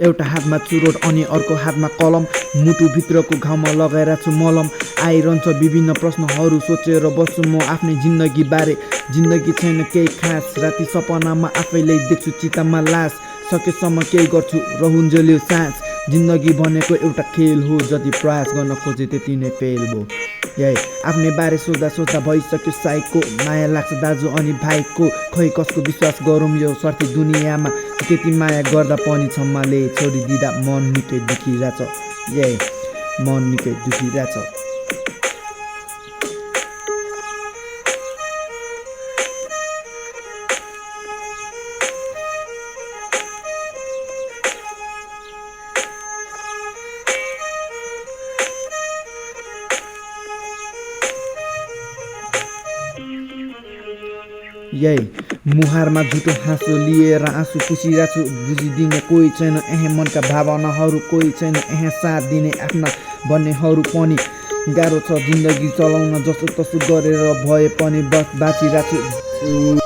एउटा हातमा चुरोट अनि अर्को हातमा कलम मुटुभित्रको घाउमा लगाइरहेको छु मलम आइरहन्छ विभिन्न प्रश्नहरू सोचेर बस्छु म आफ्नै जिन्दगी बारे जिन्दगी छैन केही खास राति सपनामा आफैले देख्छु चितामा लास सकेसम्म केही गर्छु रहन्जेल सास जिन्दगी भनेको एउटा खेल हो जति प्रयास गर्न खोजे त्यति नै फेल भयो आफ्नै बारे सोच्दा सोच्दा भइसक्यो साइको माया लाग्छ दाजु अनि भाइको खै कसको विश्वास गरौँ यो स्वार्थी दुनियाँमा त्यति माया गर्दा पनि क्षमाले छोडिदिँदा मन निकै दुखिरहेछ मन निकै दुखिरहेछ मुहारमा झुटो हाँसो लिएर आँसु पुसिरहेछु बुझिदिने कोही छैन मनका भावनाहरू कोही छैन साथ दिने आफ्ना भन्नेहरू पनि गाह्रो छ जिन्दगी चलाउन जसो तसो गरेर भए पनि बाँचिरहेछु